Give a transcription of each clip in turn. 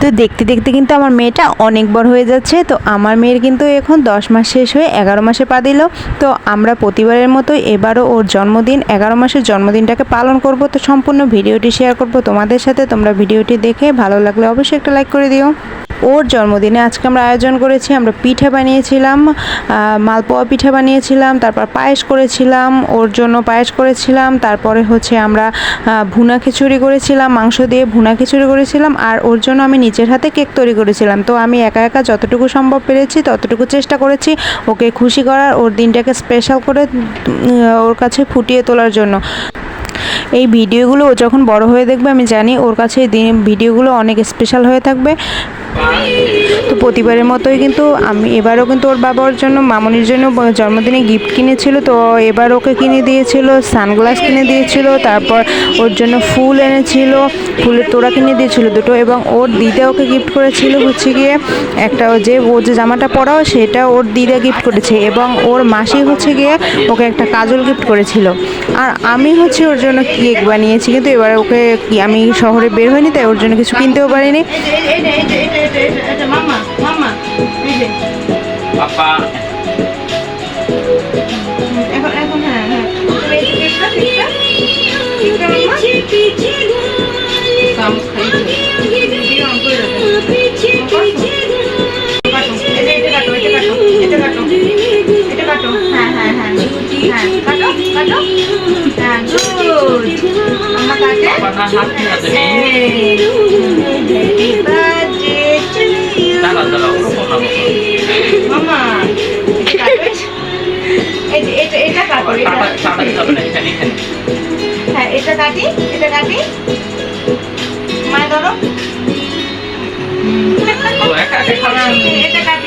তো দেখতে দেখতে কিন্তু আমার মেয়েটা অনেক বড় হয়ে যাচ্ছে। তো আমার মেয়ের কিন্তু এখন 10 মাস শেষ হয়ে 11 মাসে পা দিল। তো আমরা প্রতিবারের মতো এবারও ওর জন্মদিন 11 মাসের জন্মদিনটাকে পালন করব। তো সম্পূর্ণ ভিডিওটি শেয়ার করব তোমাদের সাথে। তোমরা ভিডিওটি দেখে ভালো লাগলে অবশ্যই একটা লাইক করে দিও। ওর জন্মদিনে আজকে আমরা আয়োজন করেছি, আমরা পিঠা বানিয়েছিলাম, মালপোয়া পিঠা বানিয়েছিলাম, তারপর পায়েস করেছিলাম, ওর জন্য পায়েস করেছিলাম, তারপরে হচ্ছে আমরা ভুনা খিচুড়ি করেছিলাম, মাংস দিয়ে ভুনা খিচুড়ি করেছিলাম, আর ওর জন্য আমি নিজের হাতে কেক তৈরি করেছিলাম। তো আমি একা একা যতটুকু সম্ভব পেরেছি ততটুকু চেষ্টা করেছি ওকে খুশি করার, ওর দিনটাকে স্পেশাল করে ওর কাছে ফুটিয়ে তোলার জন্য। এই ভিডিওগুলো ও যখন বড় হয়ে দেখবে আমি জানি ওর কাছে এই ভিডিওগুলো অনেক স্পেশাল হয়ে থাকবে। তো প্রতিবারের মতোই কিন্তু আমি এবারও কিন্তু ওর বাবার জন্য মামনির জন্য জন্মদিনে গিফট কিনেছিল। তো এবার ওকে কিনে দিয়েছিল সানগ্লাস কিনে দিয়েছিল, তারপর ওর জন্য ফুল এনেছিল, ফুলের তোড়া কিনে দিয়েছিল দুটো, এবং ওর দিদা ওকে গিফট করেছিল হচ্ছে গিয়ে একটা ও যে জামাটা পরাও সেটা ওর দিদা গিফট করেছে, এবং ওর মাসি হচ্ছে গিয়ে ওকে একটা কাজল গিফট করেছিল। আর আমি হচ্ছে ওর জন্য কেক বানিয়েছি, কিন্তু এবার ওকে আমি শহরে বের হইনি তাই ওর জন্য কিছু কিনতেও পারিনি। এটা মামা মামা এই যে পাপা এখন এখন হ্যাঁ হ্যাঁ এই যে কেকটা কেকটা মামা কাম খাইছে ভিডিও অন করে দাও এটা কাটো হ্যাঁ হ্যাঁ হ্যাঁ হ্যাঁ কাটো কাটো হ্যাঁ গুড মামা কাটে পাপা হাত দিয়ে মামা এটা কাটো হ্যাঁ এটা কাটি মায় ধরো এটা কাটি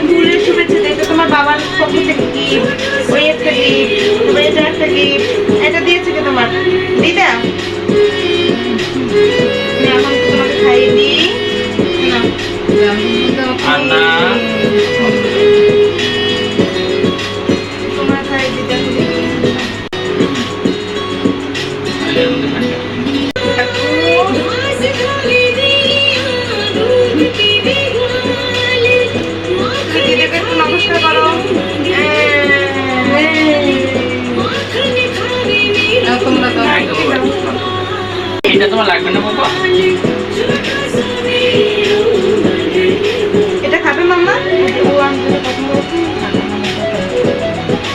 ফুলের শুভেচ্ছা দিয়েছে তোমার বাবার পক্ষ থেকে গিফট, ওই একটা গিফট, ওই একটা গিফট, এটা দিয়েছে কি তোমার দিদা? এখন তোমাকে খাইয়ে দিই না তোমার খাইয়ে দিতে নমস্কার করো। এটা তোমার লাগবে না বাবা, এটা খাবে মাম্মা?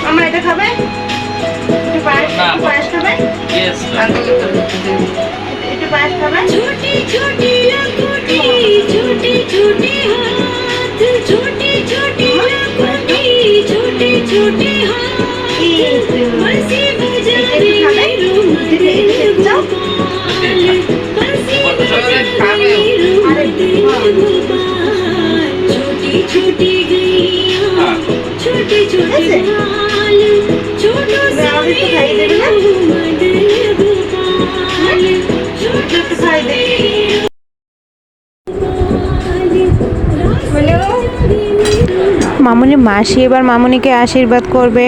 মাম্মা এটা খাবে? একটু পায়েস খাবে? একটু পায়েস খাবে? ছোটি ছোটি লাখুটি ছোটি ছোটি হাত ছোটি ছোটি লাখুটি ছোটি ছোটি হাত বাঁশি বাজাবে রুমাল যাও छोटी छोटी गैया छोटे छोटे बाल छोटो सा मदन गोपाल छोटो सा মামুনির মাসি এবার মামুনিকে আশীর্বাদ করবে।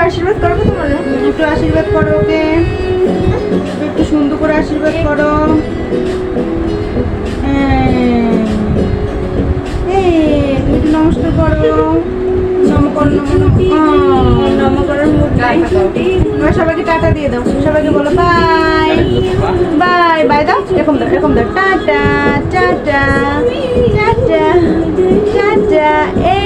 আশীর্বাদ করবো তোমার, একটু আশীর্বাদ করো ওকে, একটু সুন্দর করে আশীর্বাদ করো। তুমি একটু নমস্কার করো, নমকরণ সবাইকে টাটা দিয়ে দাও, সবাইকে বলো বাই বাই বাই দাও, এরকম দাও টাটা টাটা টাটা টাটা।